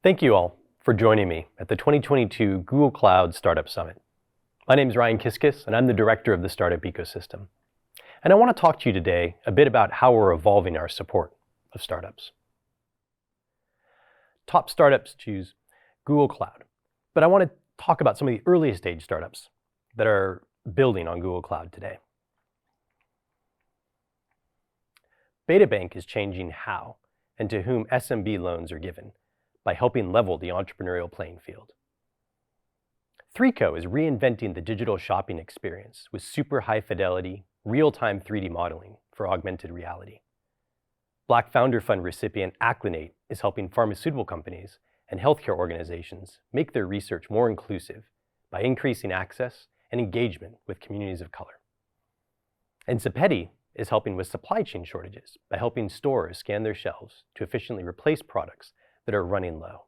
Thank you all for joining me at the 2022 Google Cloud Startup Summit. My name is Ryan Kiskis, and I'm the director of the startup ecosystem. And I want to talk to you today a bit about how we're evolving our support of startups. Top startups choose Google Cloud, but I want to talk about some of the earliest stage startups that are building on Google Cloud today. BetaBank is changing how and to whom SMB loans are given by helping level the entrepreneurial playing field. 3Co is reinventing the digital shopping experience with super high fidelity, real-time 3D modeling for augmented reality. Black Founder Fund recipient Aclinate is helping pharmaceutical companies and healthcare organizations make their research more inclusive by increasing access and engagement with communities of color. And Zapeti is helping with supply chain shortages by helping stores scan their shelves to efficiently replace products that are running low.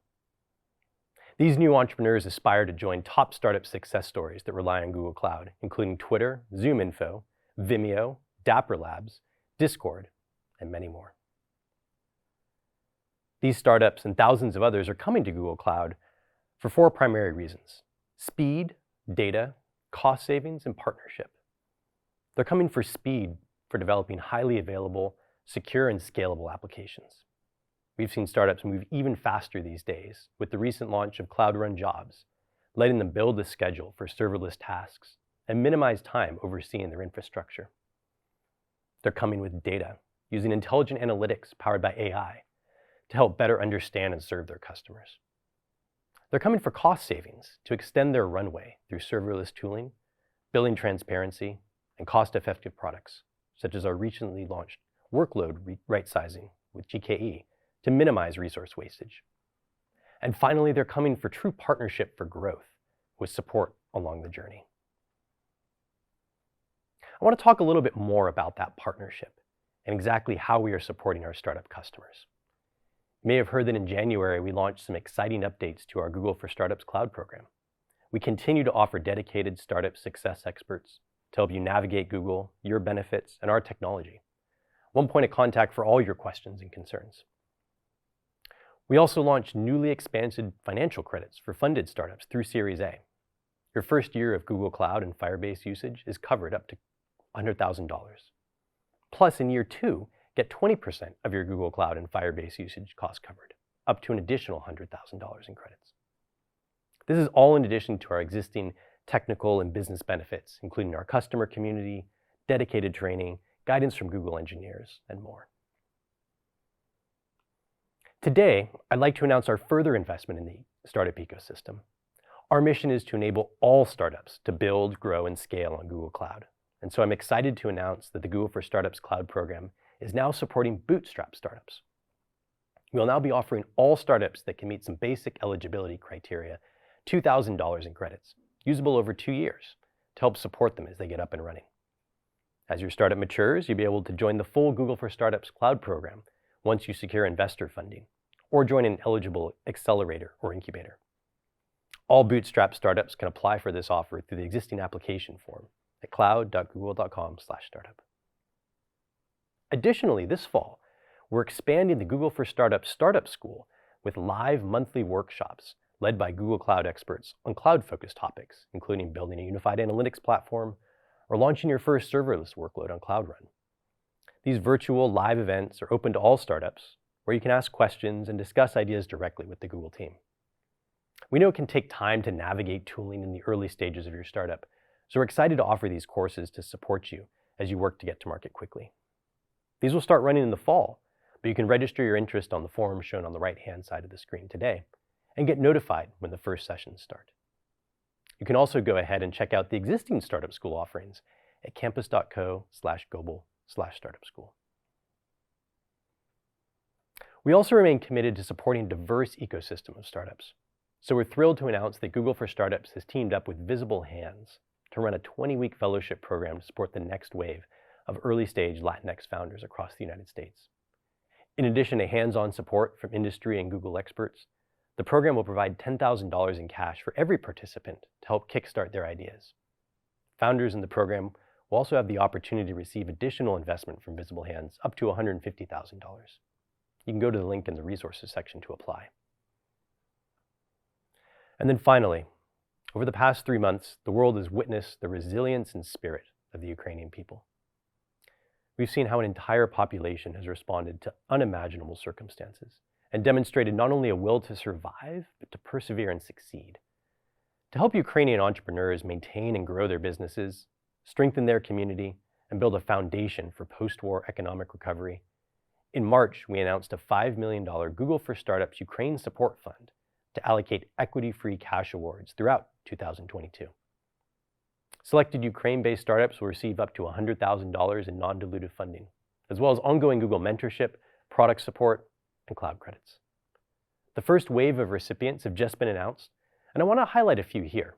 These new entrepreneurs aspire to join top startup success stories that rely on Google Cloud, including Twitter, ZoomInfo, Vimeo, Dapper Labs, Discord, and many more. These startups and thousands of others are coming to Google Cloud for four primary reasons: speed, data, cost savings, and partnership. They're coming for speed for developing highly available, secure, and scalable applications. We've seen startups move even faster these days with the recent launch of Cloud Run Jobs, letting them build a schedule for serverless tasks and minimize time overseeing their infrastructure. They're coming with data, using intelligent analytics powered by AI to help better understand and serve their customers. They're coming for cost savings to extend their runway through serverless tooling, billing transparency, and cost-effective products, such as our recently launched workload right-sizing with GKE, to minimize resource wastage. And finally, they're coming for true partnership for growth with support along the journey. I want to talk a little bit more about that partnership and exactly how we are supporting our startup customers. You may have heard that in January, we launched some exciting updates to our Google for Startups Cloud program. We continue to offer dedicated startup success experts to help you navigate Google, your benefits, and our technology. One point of contact for all your questions and concerns. We also launched newly expanded financial credits for funded startups through Series A. Your first year of Google Cloud and Firebase usage is covered up to $100,000. Plus, in year 2, get 20% of your Google Cloud and Firebase usage cost covered, up to an additional $100,000 in credits. This is all in addition to our existing technical and business benefits, including our customer community, dedicated training, guidance from Google engineers, and more. Today, I'd like to announce our further investment in the startup ecosystem. Our mission is to enable all startups to build, grow, and scale on Google Cloud. And so I'm excited to announce that the Google for Startups Cloud program is now supporting bootstrap startups. We'll now be offering all startups that can meet some basic eligibility criteria $2,000 in credits, usable over 2 years, to help support them as they get up and running. As your startup matures, you'll be able to join the full Google for Startups Cloud program once you secure investor funding, or join an eligible accelerator or incubator. All bootstrap startups can apply for this offer through the existing application form at cloud.google.com/startup. Additionally, this fall, we're expanding the Google for Startups Startup School with live monthly workshops led by Google Cloud experts on cloud-focused topics, including building a unified analytics platform or launching your first serverless workload on Cloud Run. These virtual live events are open to all startups, where you can ask questions and discuss ideas directly with the Google team. We know it can take time to navigate tooling in the early stages of your startup, so we're excited to offer these courses to support you as you work to get to market quickly. These will start running in the fall, but you can register your interest on the form shown on the right-hand side of the screen today and get notified when the first sessions start. You can also go ahead and check out the existing startup school offerings at campus.co/global/startup school. We also remain committed to supporting a diverse ecosystem of startups. So we're thrilled to announce that Google for Startups has teamed up with Visible Hands to run a 20-week fellowship program to support the next wave of early-stage Latinx founders across the United States. In addition to hands-on support from industry and Google experts, the program will provide $10,000 in cash for every participant to help kickstart their ideas. Founders in the program will also have the opportunity to receive additional investment from Visible Hands up to $150,000. You can go to the link in the resources section to apply. And then finally, over the past 3 months, the world has witnessed the resilience and spirit of the Ukrainian people. We've seen how an entire population has responded to unimaginable circumstances and demonstrated not only a will to survive, but to persevere and succeed. To help Ukrainian entrepreneurs maintain and grow their businesses, strengthen their community, and build a foundation for post-war economic recovery, in March, we announced a $5 million Google for Startups Ukraine Support Fund to allocate equity-free cash awards throughout 2022. Selected Ukraine-based startups will receive up to $100,000 in non-dilutive funding, as well as ongoing Google mentorship, product support, and cloud credits. The first wave of recipients have just been announced, and I want to highlight a few here.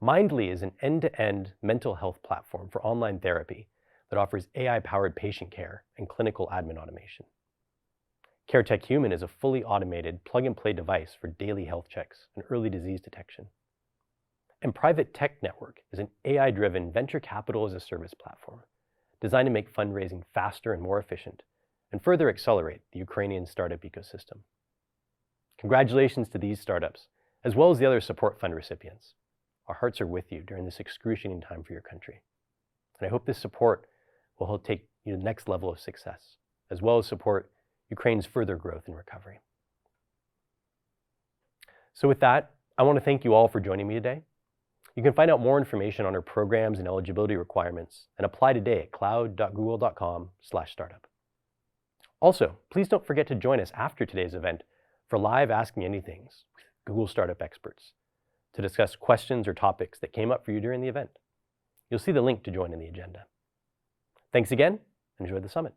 Mindly is an end-to-end mental health platform for online therapy that offers AI-powered patient care and clinical admin automation. CareTech Human is a fully automated plug-and-play device for daily health checks and early disease detection. And Private Tech Network is an AI-driven venture capital as a service platform designed to make fundraising faster and more efficient and further accelerate the Ukrainian startup ecosystem. Congratulations to these startups, as well as the other support fund recipients. Our hearts are with you during this excruciating time for your country. And I hope this support will help take you to the next level of success, as well as support Ukraine's further growth and recovery. So with that, I want to thank you all for joining me today. You can find out more information on our programs and eligibility requirements and apply today at cloud.google.com/startup. Also, please don't forget to join us after today's event for live Ask Me Anythings with Google startup experts to discuss questions or topics that came up for you during the event. You'll see the link to join in the agenda. Thanks again, and enjoy the summit.